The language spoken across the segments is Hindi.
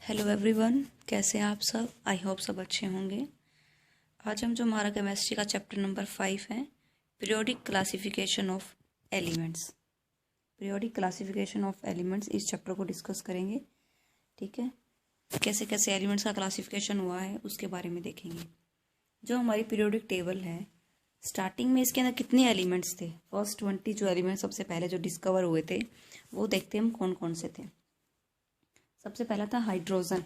हेलो एवरीवन, कैसे हैं आप सब। आई होप सब अच्छे होंगे। आज हम जो हमारा केमिस्ट्री का चैप्टर नंबर 5 है, periodic classification of elements. Periodic classification of elements इस चैप्टर को डिस्कस करेंगे। ठीक है, कैसे कैसे एलिमेंट्स का क्लासिफिकेशन हुआ है उसके बारे में देखेंगे। जो हमारी पीरियोडिक टेबल है, स्टार्टिंग में इसके अंदर कितने एलिमेंट्स थे, फर्स्ट 20 जो एलिमेंट्स सबसे पहले जो डिस्कवर हुए थे वो देखते हैं हम कौन कौन से थे। सबसे पहला था हाइड्रोजन।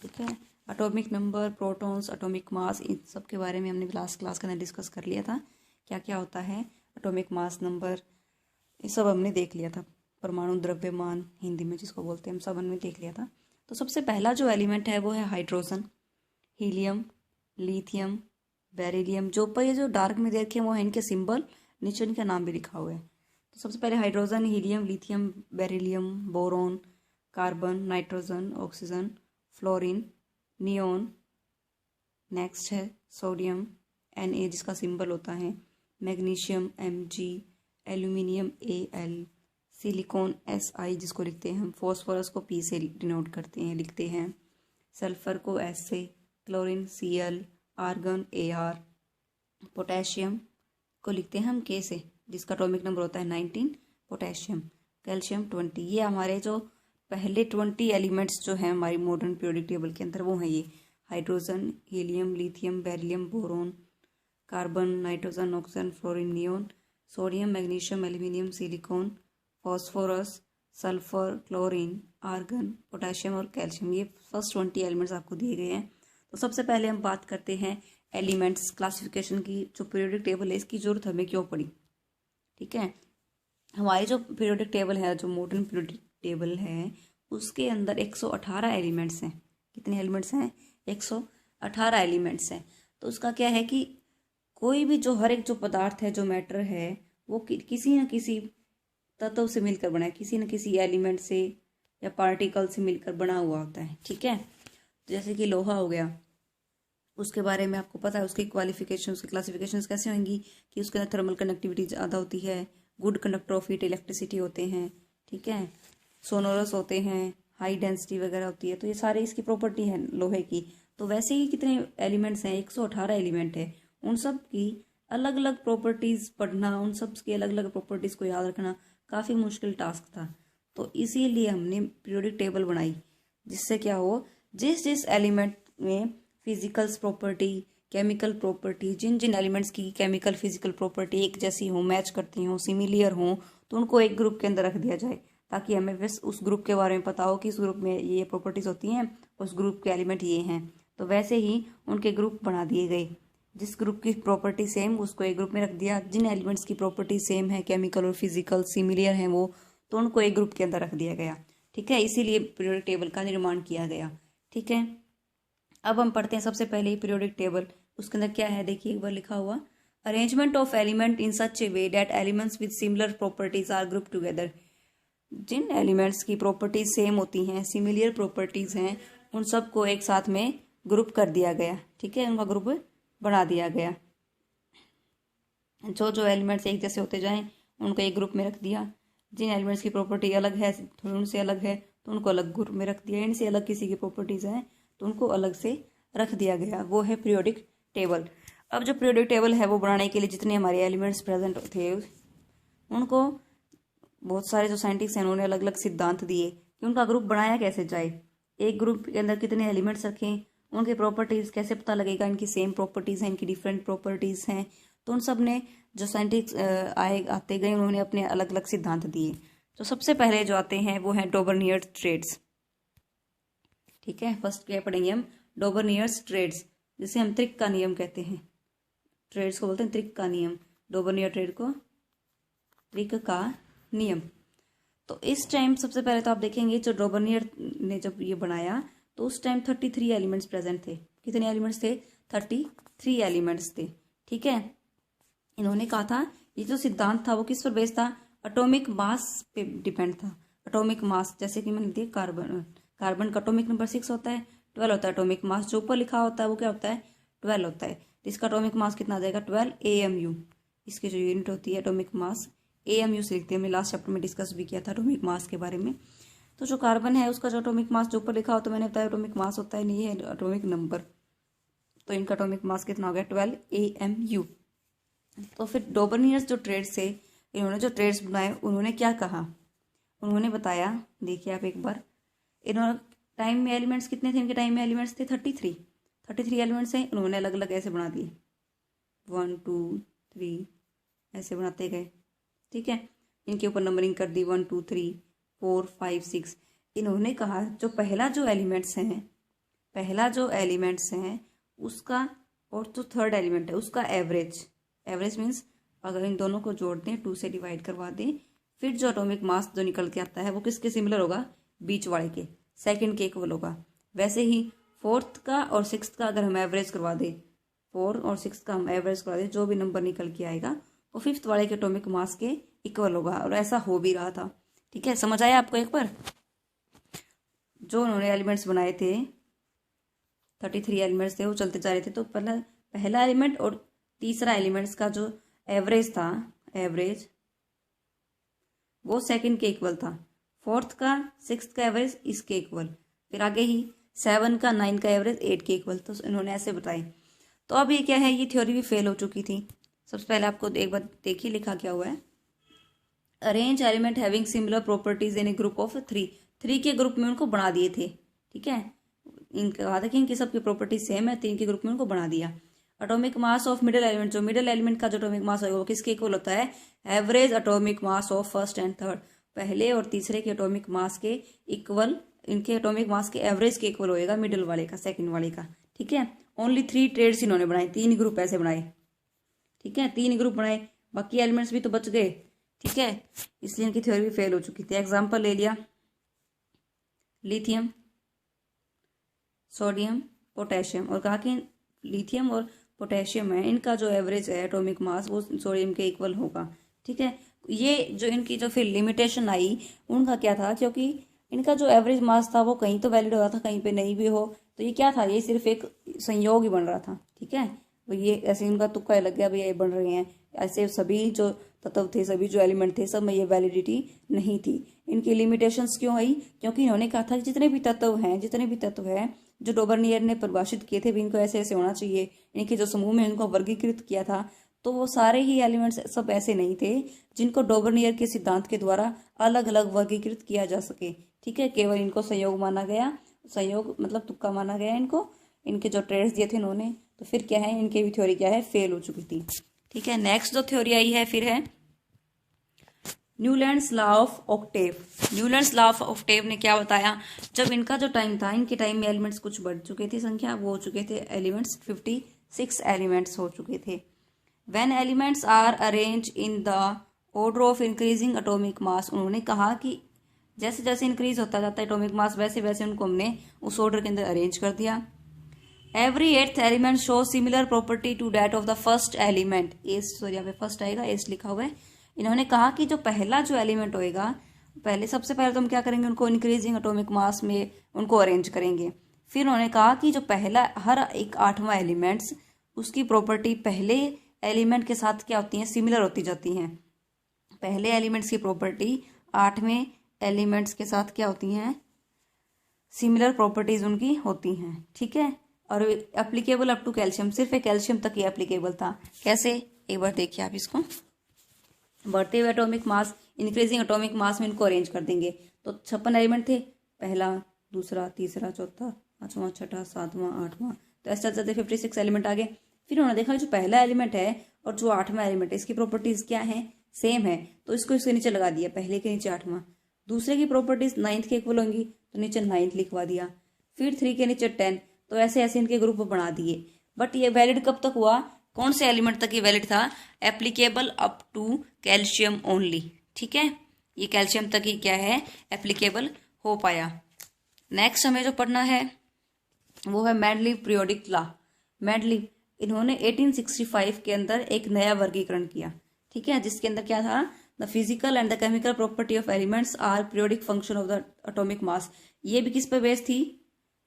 ठीक है, atomic number, protons, atomic mass, इन सब के बारे में हमने क्लास के अंदर डिस्कस कर लिया था, क्या क्या होता है, एटॉमिक मास नंबर, ये सब हमने देख लिया था। परमाणु द्रव्यमान हिंदी में जिसको बोलते हैं, हम सब हमने देख लिया था। तो सबसे पहला जो एलिमेंट है वो है हाइड्रोजन। हीलियम, लिथियम, बेरिलियम, जो पर ये जो डार्क में देखे वो है इनके सिंबल, नीचे इनका नाम भी लिखा हुआ है। तो सबसे पहले hydrogen, helium, lithium, beryllium, boron, carbon, nitrogen, oxygen, fluorine, neon. Next है सोडियम, Na जिसका सिंबल होता है, magnesium, Mg, aluminium, Al, silicon, Si जिसको लिखते हैं हम, फॉस्फोरस को P से डिनोट करते हैं, लिखते हैं, सल्फर को S से, chlorine Cl, argon Ar, potassium को लिखते हैं हम K से जिसका एटॉमिक नंबर होता है 19, पोटेशियम, कैल्शियम 20। ये हमारे जो पहले 20 एलिमेंट्स जो हैं हमारी मॉडर्न पीरियोडिक टेबल के अंदर वो हैं ये hydrogen, helium, lithium, beryllium, boron, carbon, nitrogen, oxygen, fluorine, neon, sodium, magnesium, aluminium, silicon, phosphorus, sulphur, chlorine, argon, potassium और कैल्शियम। ये फर्स्ट 20 एलिमेंट्स आपको दिए गए हैं। तो सबसे पहले हम बात करते हैं एलिमेंट्स क्लासिफिकेशन की। जो पीरियोडिक टेबल है इसकी जरूरत हमें क्यों पड़ी। ठीक है, हमारी जो पीरियोडिक टेबल है, जो मॉडर्न पीरियोडिक टेबल है, उसके अंदर 118 एलिमेंट्स हैं। कितने एलिमेंट्स हैं? 118 एलिमेंट्स हैं। तो उसका क्या है कि कोई भी जो हर एक जो पदार्थ है, जो मैटर है, वो किसी न किसी तत्व से मिलकर बना है, किसी न किसी एलिमेंट से या पार्टिकल से मिलकर बना हुआ होता है। ठीक है, जैसे कि लोहा हो गया, उसके बारे में आपको पता है, उसकी क्वालिफिकेशन, उसकी क्लासिफिकेशन कैसे होंगी कि उसके अंदर थर्मल कंडक्टिविटी ज़्यादा होती है, good conductor of heat, electricity होते हैं। ठीक है, सोनोरस होते हैं, हाई डेंसिटी वगैरह होती है। तो ये सारे इसकी प्रॉपर्टी है लोहे की। तो वैसे ही कितने एलिमेंट्स हैं? 118 एलिमेंट है। उन सब की अलग अलग प्रॉपर्टीज पढ़ना, उन सब की अलग अलग प्रॉपर्टीज को याद रखना काफ़ी मुश्किल टास्क था। तो इसीलिए हमने पीरियोडिक टेबल बनाई, जिससे क्या हो, जिस जिस एलिमेंट में फिजिकल्स प्रॉपर्टी, केमिकल प्रॉपर्टी, जिन जिन एलिमेंट्स की केमिकल फिजिकल प्रॉपर्टी एक जैसी हो, मैच करती हो, सिमिलियर हो, तो उनको एक ग्रुप के अंदर रख दिया जाए, ताकि हमें बस उस ग्रुप के बारे में पता हो कि इस ग्रुप में ये प्रॉपर्टीज होती हैं, उस ग्रुप के एलिमेंट ये हैं। तो वैसे ही उनके ग्रुप बना दिए गए। जिस ग्रुप की प्रॉपर्टी सेम उसको एक ग्रुप में रख दिया, जिन एलिमेंट्स की प्रॉपर्टी सेम है, केमिकल और फिजिकल सिमिलियर हैं वो, तो उनको एक ग्रुप के अंदर रख दिया गया। ठीक है, इसीलिए पीरियोडिक टेबल का निर्माण किया गया। ठीक है, अब हम पढ़ते हैं सबसे पहले पीरियोडिक टेबल। उसके अंदर क्या है देखिए, एक बार लिखा हुआ, arrangement of element in such a way that elements with similar properties are group together. जिन एलिमेंट्स की प्रॉपर्टीज सेम होती हैं, सिमिलियर प्रॉपर्टीज हैं, उन सबको एक साथ में ग्रुप कर दिया गया। ठीक है, उनका ग्रुप बना दिया गया। जो जो एलिमेंट्स एक जैसे होते जाएं उनको एक ग्रुप में रख दिया। जिन एलिमेंट्स की प्रॉपर्टी अलग है, थोड़ी उनसे अलग है, तो उनको अलग ग्रुप में रख दिया। इनसे अलग किसी की प्रॉपर्टीज हैं तो उनको अलग से रख दिया गया। वो है पीरियोडिक टेबल। अब जो पीरियोडिक टेबल है वो बनाने के लिए जितने हमारे एलिमेंट्स प्रेजेंट थे, उनको बहुत सारे जो साइंटिस्ट हैं उन्होंने अलग अलग सिद्धांत दिए कि उनका ग्रुप बनाया कैसे जाए, एक ग्रुप के अंदर कितने एलिमेंट्स रखें, उनके प्रॉपर्टीज कैसे पता लगेगा, इनकी सेम प्रॉपर्टीज हैं, इनकी डिफरेंट प्रॉपर्टीज हैं। तो उन सब ने जो साइंटिस्ट आते गए उन्होंने अपने अलग अलग सिद्धांत दिए। तो सबसे पहले जो आते हैं वो हैं डॉबरनियर ट्रेड्स। ठीक है, फर्स्ट क्या पढ़ेंगे हम, डॉबरनियर्स ट्रेड्स, जिसे हम त्रिक का नियम कहते हैं। ट्रेड्स को बोलते हैं त्रिक का नियम, डॉबरनियर ट्रेड को त्रिक का नियम। तो इस टाइम सबसे पहले तो आप देखेंगे जो डॉबरनियर ने जब ये बनाया तो उस टाइम 33 एलिमेंट्स प्रेजेंट थे। कितने एलिमेंट्स थे? 33 एलिमेंट्स थे। ठीक है, इन्होंने कहा था, ये जो सिद्धांत था वो किस पर बेस्ड था? एटॉमिक मास पे डिपेंड था। एटॉमिक मास, जैसे कि मैंने दिया, कार्बन का एटॉमिक नंबर 6 होता है, 12 होता है एटॉमिक मास। जो ऊपर लिखा होता है वो क्या होता है? 12 होता है। इसका एटॉमिक मास कितना आ जाएगा? 12 AMU। इसकी जो यूनिट होती है एटॉमिक मास, AMU से लिखते हैं। हमने लास्ट चैप्टर में डिस्कस भी किया था एटॉमिक मास के बारे में। तो जो कार्बन है उसका जो एटॉमिक मास जो ऊपर लिखा हो, तो मैंने बताया एटॉमिक मास होता है, नहीं है एटॉमिक नंबर। तो इनका एटॉमिक मास कितना हो गया 12 AMU। तो फिर डोबरनियर्स जो ट्रेड्स थे, इन्होंने जो ट्रेड्स बनाए उन्होंने क्या कहा, उन्होंने बताया, देखिए आप एक बार, इन्होंने टाइम में एलिमेंट्स कितने थे, इनके टाइम में एलिमेंट्स थे 33 एलिमेंट्स हैं। उन्होंने अलग अलग ऐसे बना दिए 1 2 3 ऐसे बनाते गए, ठीक है। इनके ऊपर नंबरिंग कर दी 1 2 3 4 5 6। इन्होंने कहा जो पहला जो एलिमेंट्स हैं उसका, और जो थर्ड एलिमेंट है उसका एवरेज मीन्स अगर इन दोनों को जोड़ दें, 2 से डिवाइड करवा दें, फिर जो एटॉमिक मास जो निकल के आता है वो किसके सिमिलर होगा, बीच वाले के, सेकंड के इक्वल होगा। वैसे ही फोर्थ का और सिक्स्थ का अगर हम एवरेज करवा दें, 4 और 6 का हम एवरेज करवा दें, जो भी नंबर निकल के आएगा वो फिफ्थ वाले के एटॉमिक मास के इक्वल होगा। और ऐसा हो भी रहा था, ठीक है। समझ आया आपको एक बार? जो उन्होंने एलिमेंट्स बनाए थे 33 एलिमेंट्स थे, वो चलते जा रहे थे। तो पहला एलिमेंट और तीसरा एलिमेंट्स का जो एवरेज था, वो सेकंड के इक्वल था। फोर्थ का सिक्स्थ का एवरेज इसके इक्वल, फिर आगे ही 7 का 9 का एवरेज 8 के इक्वल। तो इन्होंने ऐसे बताए। तो अब ये क्या है, ये थ्योरी भी फेल हो चुकी थी। सबसे पहले आपको एक बार देखिए लिखा क्या हुआ है, arrange element having similar properties in A group of 3 के ग्रुप में उनको बना दिए थे, ठीक है। इनका कहा था कि इनकी सबकी प्रॉपर्टीज सेम है, 3 के ग्रुप में उनको बना दिया। Atomic mass of middle element, जो मिडिल एलिमेंट का जो एटॉमिक मास है वो किसके इक्वल होता है, average atomic mass of first and third, पहले और तीसरे के एटॉमिक मास के इक्वल, इनके एटॉमिक मास के एवरेज के इक्वल होएगा मिडिल वाले का, सेकंड वाले का, ठीक है। ओनली 3 ट्रेड्स इन्होंने बनाए, 3 ग्रुप ऐसे बनाए, ठीक है, 3 ग्रुप बनाए, बाकी एलिमेंट्स भी तो बच गए, ठीक है। इसलिए इनकी थ्योरी भी फेल हो चुकी थी। एग्जाम्पल ले लिया, लिथियम, सोडियम, पोटेशियम, और कहा कि लिथियम और पोटेशियम है, इनका जो एवरेज है एटॉमिक मास वो सोडियम के इक्वल होगा, ठीक है। ये जो इनकी जो फिर लिमिटेशन आई उनका क्या था, क्योंकि इनका जो एवरेज मास था वो कहीं तो वैलिड हो रहा था, कहीं पे नहीं भी हो, तो ये क्या था, ये सिर्फ एक संयोग ही बन रहा था, ठीक है। तो ये ऐसे इनका तुक्का लग गया भैया ये बन रहे हैं, ऐसे सभी जो तत्व थे, सभी जो एलिमेंट थे, सब में ये वैलिडिटी नहीं थी। इनकी लिमिटेशंस क्यों आई, क्योंकि इन्होंने कहा था जितने भी तत्व हैं जो डोबरनियर ने परिभाषित किए थे इनको ऐसे ऐसे होना चाहिए, इनके जो समूह में इनको वर्गीकृत किया था, तो वो सारे ही एलिमेंट्स सब ऐसे नहीं थे जिनको डोबरनियर के सिद्धांत के द्वारा अलग अलग वर्गीकृत किया जा सके, ठीक है। केवल इनको संयोग माना गया, संयोग मतलब तुक्का माना गया इनको, इनके जो ट्रेड्स दिए थे इन्होंने, तो फिर क्या है, इनकी भी थ्योरी क्या है, फेल हो चुकी थी, ठीक है। नेक्स्ट जो थ्योरी आई है फिर है Newlands law of Octave. Newlands law of Octave ने क्या बताया, जब इनका जो टाइम था, इनके टाइम में एलिमेंट्स कुछ बढ़ चुके थे संख्या, वो हो चुके थे एलिमेंट्स 56 एलिमेंट्स हो चुके थे। When elements are arrange in the order of increasing atomic mass, उन्होंने कहा कि जैसे जैसे इंक्रीज होता जाता है एटॉमिक मास, वैसे वैसे उनको हमने उस ऑर्डर के अंदर अरेंज कर दिया। Every 8th element show similar property to that of the first element, यहाँ पे फर्स्ट आएगा, एस लिखा हुआ है। इन्होंने कहा कि जो पहला जो एलिमेंट होएगा, पहले सबसे पहले तो हम क्या करेंगे, उनको इंक्रीजिंग एटॉमिक मास में उनको अरेंज करेंगे। फिर उन्होंने कहा कि जो पहला हर एक 8वां एलिमेंट्स, उसकी प्रॉपर्टी पहले एलिमेंट के साथ क्या होती है, सिमिलर होती जाती हैं। पहले एलिमेंट्स की प्रॉपर्टी 8वें एलिमेंट्स के साथ क्या होती हैं, सिमिलर प्रॉपर्टीज उनकी होती हैं, ठीक है। और एप्लीकेबल अप टू कैल्शियम, सिर्फ एक कैल्शियम तक ही एप्लीकेबल था। कैसे, एक बार देखिए आप इसको, बढ़ते हुए एटॉमिक मास, इंक्रीजिंग एटॉमिक मास में इनको अरेंज कर देंगे। तो 56 एलिमेंट थे, पहला, दूसरा, तीसरा, चौथा, 5वां, 6वां, 7वां, 8वां, तो ऐसे चलते 56 एलिमेंट आ गए। फिर उन्होंने देखा जो पहला एलिमेंट है और जो 8वां एलिमेंट है, इसकी प्रॉपर्टीज क्या है, सेम है, तो इसको इसके नीचे लगा दिया, पहले के नीचे 8वां। दूसरे की प्रॉपर्टीज 9th के इक्वल होंगी, तो नीचे 9th लिखवा दिया। फिर 3 के नीचे 10, तो ऐसे ऐसे इनके ग्रुप बना दिए। बट ये वैलिड कब तक हुआ, कौन से एलिमेंट तक ये वैलिड था, applicable up to calcium only, ठीक है। ये कैल्शियम तक ही क्या है, एप्लीकेबल हो पाया। नेक्स्ट हमें जो पढ़ना है वो है मेंडलीव पीरियोडिक लॉ। मेंडलीव, इन्होंने 1865 के अंदर एक नया वर्गीकरण किया, ठीक है, जिसके अंदर क्या था, the physical and the chemical property of elements are periodic function of the atomic mass. ये भी किस पर बेस्ड थी,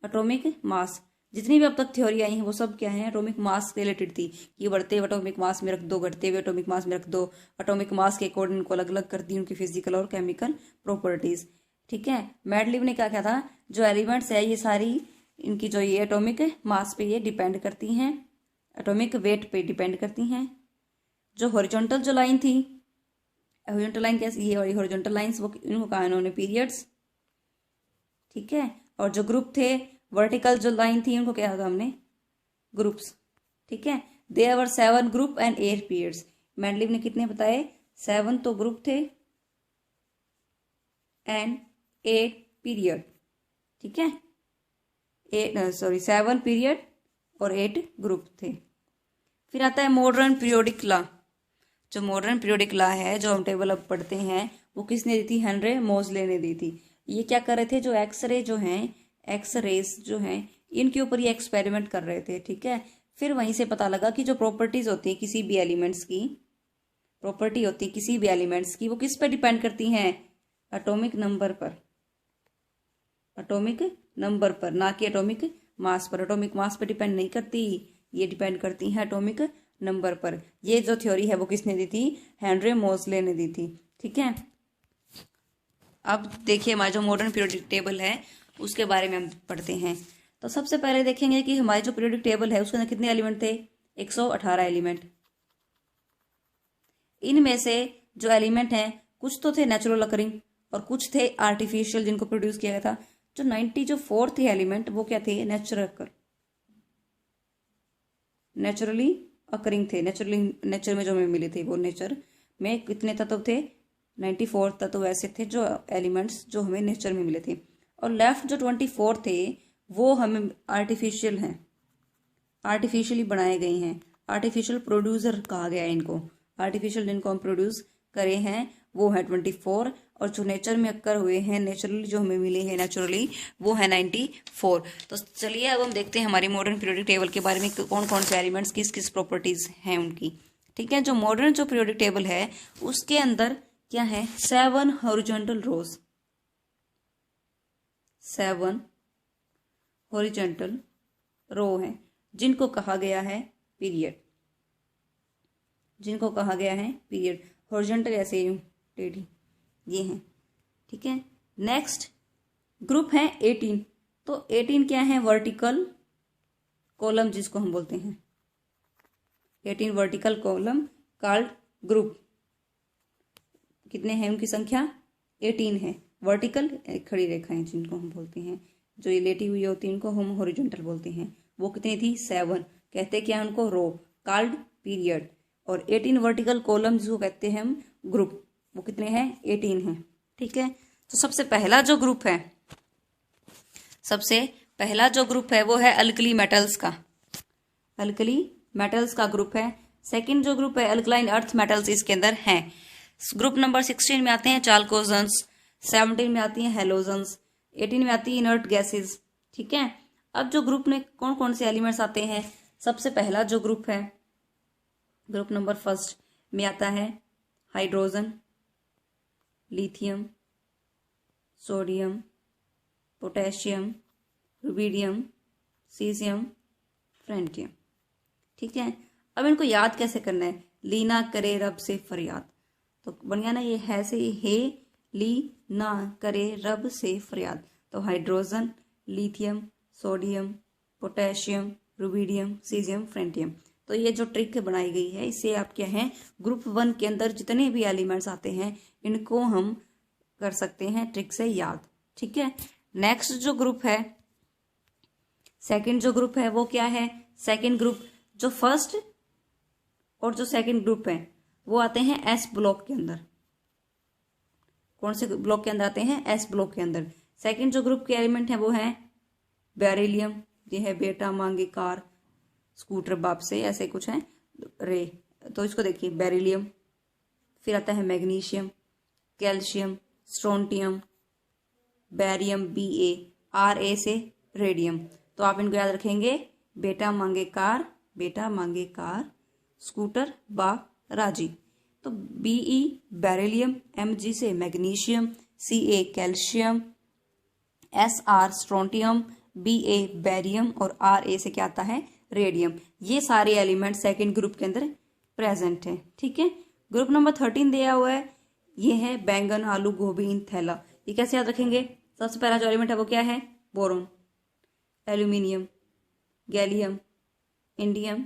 एटॉमिक मास। जितनी भी अब तक थ्योरी आई हैं वो सब क्या है, एटॉमिक मास रिलेटेड थी। ये बढ़ते हुए एटॉमिक मास में रख दो, घटते हुए एटॉमिक मास में रख दो, एटॉमिक मास के अकॉर्डिंग इनको अलग अलग कर दी उनकी फिजिकल और केमिकल प्रॉपर्टीज। ठीक है। मेडलिव ने क्या था, जो एलिमेंट्स है ये सारी इनकी जो ये एटॉमिक मास पे ये डिपेंड करती हैं, एटॉमिक वेट पे डिपेंड करती हैं। जो हॉरिजॉन्टल जो लाइन थी, हॉरिजॉन्टल लाइन कैसे, ये हॉरिजॉन्टल लाइंस वो इनको कहा इन्होंने पीरियड्स, ठीक है। और जो ग्रुप थे, वर्टिकल जो लाइन थी उनको क्या कहा हमने, ग्रुप्स, ठीक है। There were 7 group and 8 periods. Mendeleev ने कितने बताए, 7 तो ग्रुप थे एंड 8 पीरियड, ठीक है। 7 पीरियड और 8 ग्रुप थे। फिर आता है मॉडर्न पीरियोडिक लॉ। जो मॉडर्न पीरियोडिक लॉ है, जो हम टेबल अब पढ़ते हैं, वो किसने दी थी, हेनरी मोजले ने दी थी। ये क्या कर रहे थे, जो एक्सरे जो हैं, एक्सरेज जो हैं, इनके ऊपर ये एक्सपेरिमेंट कर रहे थे, ठीक है। फिर वहीं से पता लगा कि जो प्रॉपर्टीज होती है किसी भी एलिमेंट्स की, प्रॉपर्टी होती है किसी भी एलिमेंट्स की, वो किस पर डिपेंड करती हैं, एटॉमिक नंबर पर, एटॉमिक नंबर पर, ना कि एटॉमिक मास पर। एटॉमिक मास पर डिपेंड नहीं करती, ये डिपेंड करती हैं एटॉमिक नंबर पर। ये जो थ्योरी है वो किसने दी थी, हेनरी मोजले ने दी थी, ठीक है। अब देखिए हमारा जो मॉडर्न पीरियोडिक टेबल है उसके बारे में हम पढ़ते हैं। तो सबसे पहले देखेंगे कि हमारी जो पीरियोडिक टेबल है उसके अंदर कितने एलिमेंट थे, 118 एलिमेंट। इनमें से जो एलिमेंट हैं कुछ तो थे नेचुरल अकरिंग और कुछ थे आर्टिफिशियल जिनको प्रोड्यूस किया गया था। जो 94 थे एलिमेंट वो क्या थे, नेचुरली अकरिंग थे। नेचर में जो हमें मिले थे, वो नेचर में कितने तत्व थे, 94 तत्व ऐसे थे जो एलिमेंट्स जो हमें नेचर में मिले थे। और लेफ्ट जो 24 थे वो हमें आर्टिफिशियल हैं, आर्टिफिशियली बनाए गए हैं, आर्टिफिशियल प्रोड्यूसर कहा गया है इनको। आर्टिफिशियल जिनको हम प्रोड्यूस करे हैं वो है 24, और जो नेचर में अक्कर हुए हैं, नेचुरली जो हमें मिले हैं नेचुरली, वो है 94। तो चलिए अब हम देखते हैं हमारी मॉडर्न पीरियोडिक टेबल के बारे में, कौन कौन से एलिमेंट्स किस किस प्रॉपर्टीज हैं उनकी, ठीक है। जो मॉडर्न जो पीरियोडिक टेबल है उसके अंदर क्या है, 7 हॉरिजॉन्टल रोज, 7 हॉरिजॉन्टल रो हैं जिनको कहा गया है पीरियड, जिनको कहा गया है पीरियड। हॉरिजॉन्टल ऐसे टेढ़ी ये हैं, ठीक है। नेक्स्ट ग्रुप है 18। तो 18 क्या है, वर्टिकल कॉलम जिसको हम बोलते हैं, 18 वर्टिकल कॉलम कॉल्ड ग्रुप। कितने हैं उनकी संख्या, 18 है। वर्टिकल खड़ी रेखाएं जिनको हम बोलते हैं, जो ये लेटी हुई होती है इनको हम हॉरिजॉन्टल बोलते हैं। वो कितनी थी, 7। कहते क्या है उनको, रो कॉल्ड पीरियड। और 18 वर्टिकल कॉलम जिसको कहते हैं हम ग्रुप, वो कितने हैं, 18 हैं, ठीक है। तो सबसे पहला जो ग्रुप है, सबसे पहला जो ग्रुप है वो है अल्कली मेटल्स का, अल्कली मेटल्स का ग्रुप है। सेकंड जो ग्रुप है अल्कलाइन अर्थ मेटल्स इसके अंदर हैं। ग्रुप नंबर 16 में आते हैं चाल्कोजेंस, 17 में आती हैं हेलोजेंस, 18 में आती है इनर्ट गैसेस, ठीक है। अब जो ग्रुप में कौन कौन से एलिमेंट्स आते हैं, सबसे पहला जो ग्रुप है, ग्रुप नंबर 1 में आता है hydrogen, lithium, sodium, potassium, rubidium, caesium, francium, ठीक है। अब इनको याद कैसे करना है, लीना करे रब से फरियाद। तो बढ़िया ना, ये है से हे ली ना करे रब से फरियाद। तो hydrogen, lithium, sodium, potassium, rubidium, caesium, francium. तो ये जो ट्रिक बनाई गई है इससे आप क्या है, ग्रुप 1 के अंदर जितने भी एलिमेंट्स आते हैं इनको हम कर सकते हैं ट्रिक से याद, ठीक है। नेक्स्ट जो ग्रुप है, सेकंड जो ग्रुप है वो क्या है, सेकंड ग्रुप जो फर्स्ट और जो सेकंड ग्रुप है वो आते हैं एस ब्लॉक के अंदर। कौन से ब्लॉक के अंदर आते हैं, एस ब्लॉक के अंदर। सेकंड जो ग्रुप के एलिमेंट है वो है बेरिलियम, ये है बेटा मांगे कार स्कूटर बाप से, ऐसे कुछ है रे। तो इसको देखिए बेरिलियम। फिर आता है magnesium, calcium, strontium, barium Ba, Ra से रेडियम। तो आप इनको याद रखेंगे, बेटा मांगे कार, बेटा मांगे कार, स्कूटर बाप राजी। तो Be बेरिलियम, Mg से magnesium, Ca calcium, Sr strontium, Ba barium और Ra से क्या आता है, रेडियम। ये सारे एलिमेंट सेकंड ग्रुप के अंदर प्रेजेंट है, ठीक है। ग्रुप नंबर 13 दिया हुआ है, ये है बैंगन, आलू, गोभी, थैला। ये कैसे याद रखेंगे? सबसे पहला जो एलिमेंट है वो क्या है? Boron, aluminium, gallium, indium,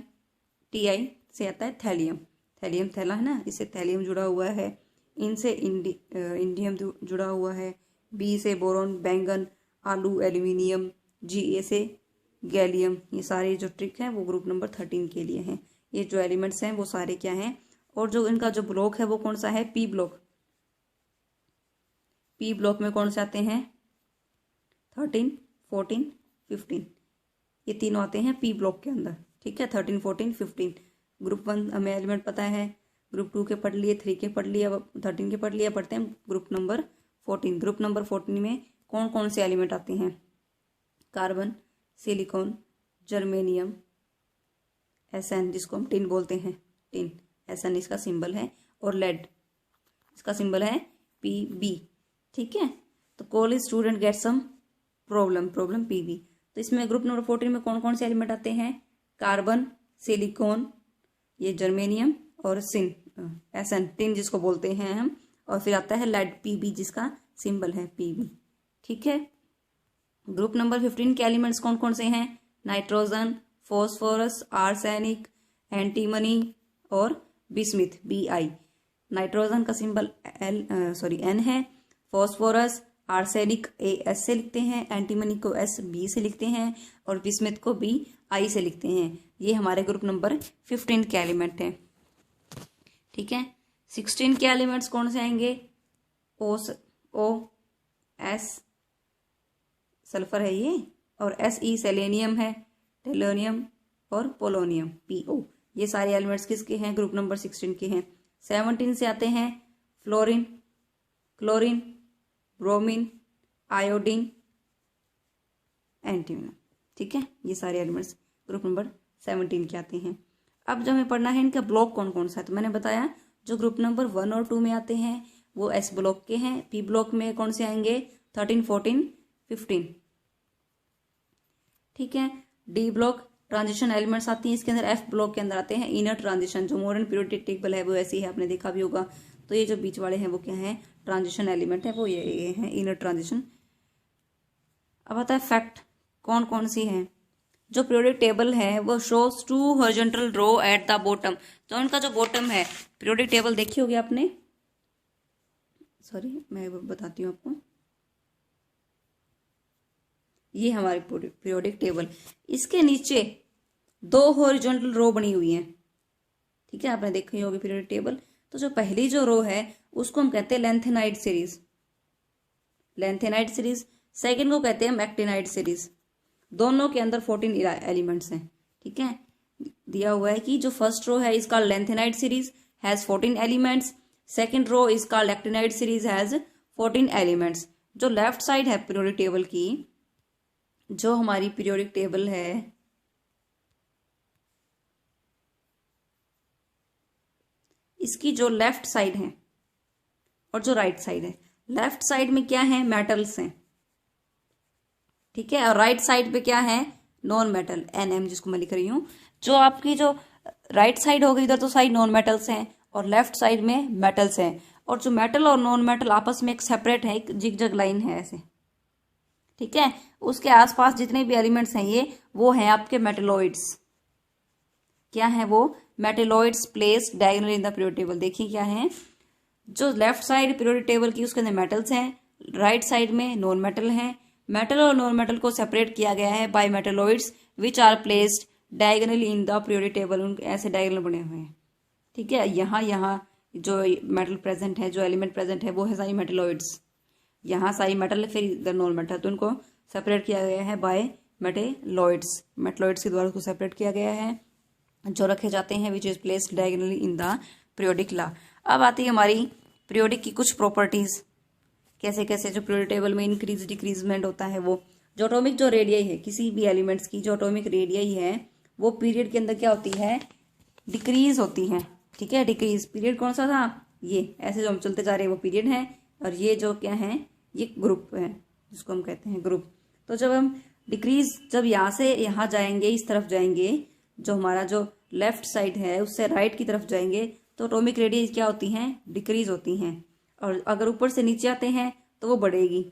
Ti से आता है थैलियम। थैलियम थैला है ना, इससे थैलियम जुड़ा हुआ है। इनसे इंडियम जुड़ा हुआ है। बी से बोरोन, बैंगन, आलू, एल्यूमिनियम, Ga से गैलियम। ये सारे जो ट्रिक हैं वो ग्रुप नंबर 13 के लिए हैं। ये जो एलिमेंट्स हैं वो सारे क्या हैं? और जो इनका जो ब्लॉक है वो कौन सा है? P block. पी ब्लॉक में कौन से आते हैं? 13, 14, 15, ये तीनों आते हैं पी ब्लॉक के अंदर। ठीक है, 13, 14, 15। ग्रुप 1 हमें एलिमेंट पता है, ग्रुप 2 के पढ़ लिए, 3 के पढ़ लिए, अब 13 के पढ़ लिए। पढ़ते हैं ग्रुप नंबर 14। ग्रुप नंबर 14 में कौन कौन से एलिमेंट आते हैं? कार्बन, सिलिकॉन, जर्मेनियम, Sn जिसको हम टिन बोलते हैं, टिन, Sn इसका सिंबल है, और लेड इसका सिंबल है Pb। ठीक है, तो college student get some problem Pb। तो इसमें ग्रुप नंबर 14 में कौन कौन से एलिमेंट आते हैं? कार्बन, सिलिकॉन, ये जर्मेनियम, और Sn टिन जिसको बोलते हैं हम, और फिर आता है लेड Pb जिसका सिंबल है Pb। ठीक है, ग्रुप नंबर 15 के एलिमेंट्स कौन कौन से हैं? नाइट्रोजन, फॉस्फोरस, आर्सेनिक, एंटीमनी और बिस्मिथ, Bi। नाइट्रोजन का सिंबल N है, फॉस्फोरस, आर्सेनिक As से लिखते हैं, एंटीमनी को SB से लिखते हैं, और बिस्मिथ को Bi से लिखते हैं। ये हमारे ग्रुप नंबर 15 के एलिमेंट हैं। ठीक है, 16 के एलिमेंट्स कौन से आएंगे? OS सल्फर है ये, और Se सेलेनियम है, टेलोनियम और पोलोनियम Po। ये सारे एलिमेंट्स किसके हैं? ग्रुप नंबर 16 के हैं। 17 से आते हैं fluorine, chlorine, bromine, iodine, antimony. ठीक है, ये सारे एलिमेंट्स ग्रुप नंबर 17 के आते हैं। अब जो हमें पढ़ना है इनका ब्लॉक कौन कौन सा है, तो मैंने बताया जो ग्रुप नंबर 1 और 2 में आते हैं वो S ब्लॉक के हैं। P ब्लॉक में कौन से आएंगे? 13, 14, 15। ठीक है, D ब्लॉक ट्रांजिशन एलिमेंट्स आती हैं, इसके अंदर F ब्लॉक के अंदर आते हैं इनर ट्रांजिशन। जो मॉडर्न पीरियोडिक टेबल है वो ऐसी है, आपने देखा भी होगा। तो ये जो बीच वाले हैं वो क्या है? ट्रांजिशन एलिमेंट है, वो ये हैं इनर ट्रांजिशन। अब आता है फैक्ट, कौन कौन सी है? जो पीरियोडिक टेबल है वो shows 2 horizontal row at the bottom. तो उनका जो बॉटम है, पीरियोडिक टेबल देखी होगी आपने, सॉरी मैं बताती हूँ आपको। ये हमारी पीरियोडिक टेबल, इसके नीचे 2 हॉरिजॉन्टल रो बनी हुई हैं। ठीक है, आपने देखी होगी पीरियोडिक टेबल। तो जो पहली जो रो है उसको हम कहते हैं lanthanide series, lanthanide series. Second को कहते हैं हम एक्टिनाइड सीरीज। दोनों के अंदर 14 एलिमेंट्स हैं। ठीक है, दिया हुआ है कि जो फर्स्ट रो है इसका lanthanide series has 14 elements, second row इसका एक्टिनाइड सीरीज हैज 14 एलिमेंट्स। जो लेफ्ट साइड है पीरियोडिक टेबल की, जो हमारी पीरियोडिक टेबल है, इसकी जो लेफ्ट साइड है और जो राइट साइड है, लेफ्ट साइड में क्या है? मेटल्स हैं। ठीक है, और राइट साइड पे क्या है? नॉन मेटल, Nm जिसको मैं लिख रही हूं। जो आपकी जो राइट साइड होगी इधर तो सारी नॉन मेटल्स हैं, और लेफ्ट साइड में मेटल्स हैं। और जो मेटल और नॉन मेटल आपस में एक सेपरेट है, एक जिगजैग लाइन है ऐसे। ठीक है, उसके आसपास जितने भी एलिमेंट्स हैं ये वो हैं आपके मेटेलॉइड्स। क्या है वो? Metalloids placed diagonally in the periodic table. देखिए क्या है, जो लेफ्ट साइड पीरियोडिक टेबल की उसके अंदर मेटल्स हैं, राइट साइड में नॉन मेटल हैं। मेटल और नॉन मेटल को सेपरेट किया गया है by metalloids which are placed diagonally in the periodic table. उनके ऐसे डायगोनल बने हुए हैं। ठीक है, यहाँ जो मेटल प्रेजेंट है, जो एलिमेंट प्रेजेंट है वो है सारी मेटेलॉइड्स। यहाँ सारी मेटल है, फिर इधर नॉन मेटल, तो उनको सेपरेट किया गया है बाय मेटेलॉइड्स। मेटेलॉइड्स के द्वारा उसको सेपरेट किया गया है, जो रखे जाते हैं which is placed diagonally in the periodic law. अब आती है हमारी पीरियोडिक की कुछ प्रॉपर्टीज, कैसे कैसे जो पीरियोडिक टेबल में इंक्रीज डिक्रीजमेंट होता है वो। जो एटॉमिक जो रेडियस है किसी भी एलिमेंट्स की, जो एटॉमिक रेडियस है वो पीरियड के अंदर क्या होती है? डिक्रीज होती है। ठीक है, डिक्रीज पीरियड कौन सा था? ये ऐसे जो हम चलते जा रहे हैं वो पीरियड है, और ये जो क्या है ये ग्रुप है जिसको हम कहते हैं ग्रुप। तो जब हम डिक्रीज, जब यहाँ से यहाँ जाएंगे, इस तरफ जाएंगे, जो हमारा जो लेफ्ट साइड है उससे राइट की तरफ जाएंगे, तो एटॉमिक रेडियस क्या होती हैं? डिक्रीज होती हैं। और अगर ऊपर से नीचे आते हैं तो वो बढ़ेगी।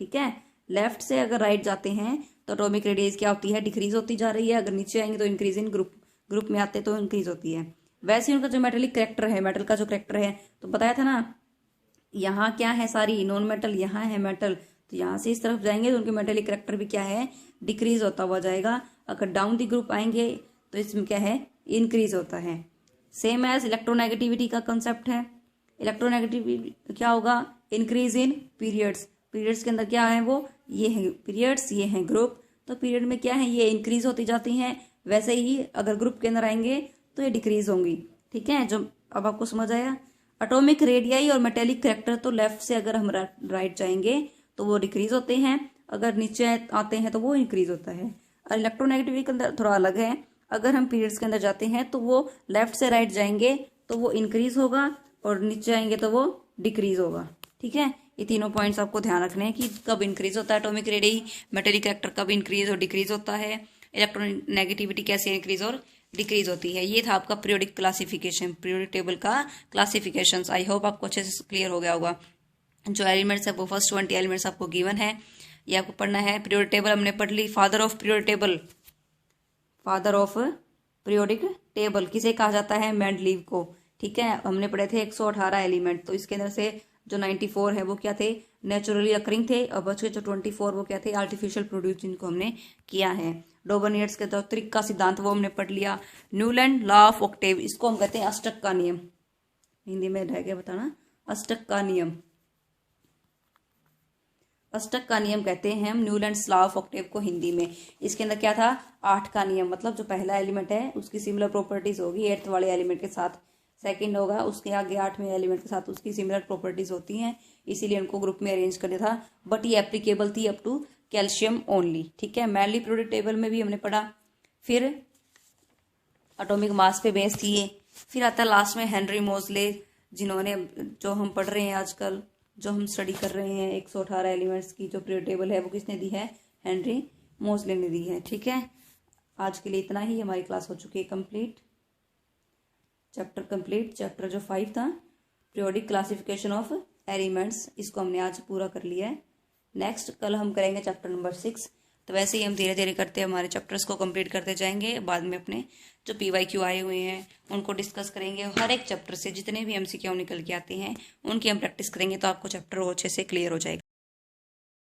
ठीक है, लेफ्ट से अगर राइट जाते हैं तो एटॉमिक रेडियस क्या होती है, डिक्रीज होती जा रही है। अगर नीचे आएंगे तो इंक्रीज इन ग्रुप में आते तो इंक्रीज होती है। वैसे उनका जो मेटेलिक करेक्टर है, मेटल का जो करेक्टर है, तो बताया था ना, यहाँ क्या है, सारी नॉन मेटल, यहाँ है मेटल, तो यहाँ से इस तरफ जाएंगे तो उनके मेटेलिक करेक्टर भी क्या है, डिक्रीज होता हुआ जाएगा। अगर डाउन दी ग्रुप आएंगे तो इसमें क्या है, इंक्रीज होता है। सेम एज इलेक्ट्रोनेगेटिविटी का कंसेप्ट है। इलेक्ट्रोनेगेटिविटी क्या होगा, इंक्रीज इन पीरियड्स। पीरियड्स के अंदर क्या है, वो ये है पीरियड्स, ये है ग्रुप, तो पीरियड में क्या है, ये इंक्रीज होती जाती हैं। वैसे ही अगर ग्रुप के अंदर आएंगे तो ये डिक्रीज होंगी। ठीक है, जो अब आपको समझ आया। एटॉमिक रेडियाई और मेटेलिक करेक्टर, तो लेफ्ट से अगर हम राइट जाएंगे तो वो डिक्रीज होते हैं, अगर नीचे आते हैं तो वो इंक्रीज होता है। और इलेक्ट्रोनेगेटिविटी के अंदर थोड़ा अलग है, अगर हम पीरियड्स के अंदर जाते हैं तो वो लेफ्ट से राइट जाएंगे तो वो इंक्रीज होगा, और नीचे आएंगे तो वो डिक्रीज होगा। ठीक है, ये तीनों पॉइंट्स आपको ध्यान रखने हैं कि कब इंक्रीज होता है एटॉमिक रेडियाई, मेटेलिक करेक्टर कब इंक्रीज और डिक्रीज होता है, इलेक्ट्रोनेगेटिविटी कैसे इंक्रीज और डिक्रीज होती है। ये था आपका पीरियोडिक क्लासिफिकेशन, पीरियोडिक टेबल का क्लासिफिकेशन। आई होप आपको अच्छे से क्लियर हो गया होगा। जो एलिमेंट्स है वो फर्स्ट 20 एलिमेंट्स आपको गिवन है, ये आपको पढ़ना है। पीरियोडिक टेबल हमने पढ़ ली। Father of periodic table, father of periodic table किसे कहा जाता है, मेंडलीव को। ठीक है, हमने पढ़े थे 118 एलिमेंट, तो इसके अंदर से जो 94 है वो क्या थे, नेचुरली अकरिंग थे, और बच के जो 24 वो क्या थे, आर्टिफिशियल प्रोड्यूस, जिनको हमने किया है। डोबरनियर्स के त्रिक का सिद्धांत वो हमने पढ़ लिया। न्यूलैंड लॉ ऑफ ऑक्टेव, इसको हम कहते हैं अष्टक का नियम, हिंदी में रह गया बताना, अष्टक का नियम। अष्टक का नियम कहते हैं हम न्यूलैंड्स लॉ ऑफ ऑक्टेव को हिंदी में। इसके अंदर क्या था, 8 का नियम, मतलब जो पहला एलिमेंट है उसकी सिमिलर प्रॉपर्टीज होगी 8th वाले एलिमेंट के साथ, सेकंड होगा उसके आगे 8वें एलिमेंट के साथ उसकी सिमिलर प्रॉपर्टीज होती हैं, इसीलिए उनको ग्रुप में अरेंज करना था। बट ये एप्लीकेबल थी अप टू कैल्शियम ओनली। ठीक है, मैनली पीरियोडिक टेबल में भी हमने पढ़ा। फिर एटॉमिक मास पे बेस थी ये। फिर आता है लास्ट में हेनरी मोजले, जिन्होंने, जो हम पढ़ रहे हैं आजकल, जो हम स्टडी कर रहे हैं 118 एलिमेंट्स की जो पीरियोडिक टेबल है, वो किसने दी है, हेनरी मोजले ने दी है। ठीक है, आज के लिए इतना ही, हमारी क्लास हो चुकी है कंप्लीट, चैप्टर कंप्लीट। चैप्टर जो 5 था, पीरियोडिक क्लासिफिकेशन ऑफ एलिमेंट्स, इसको हमने आज पूरा कर लिया है। नेक्स्ट कल हम करेंगे चैप्टर नंबर 6। तो वैसे ही हम धीरे धीरे करते हमारे चैप्टर्स को कंप्लीट करते जाएंगे। बाद में अपने जो PYQ आए हुए हैं उनको डिस्कस करेंगे। हर एक चैप्टर से जितने भी MCQ निकल के आते हैं उनकी हम प्रैक्टिस करेंगे, तो आपको चैप्टर अच्छे से क्लियर हो जाएगा।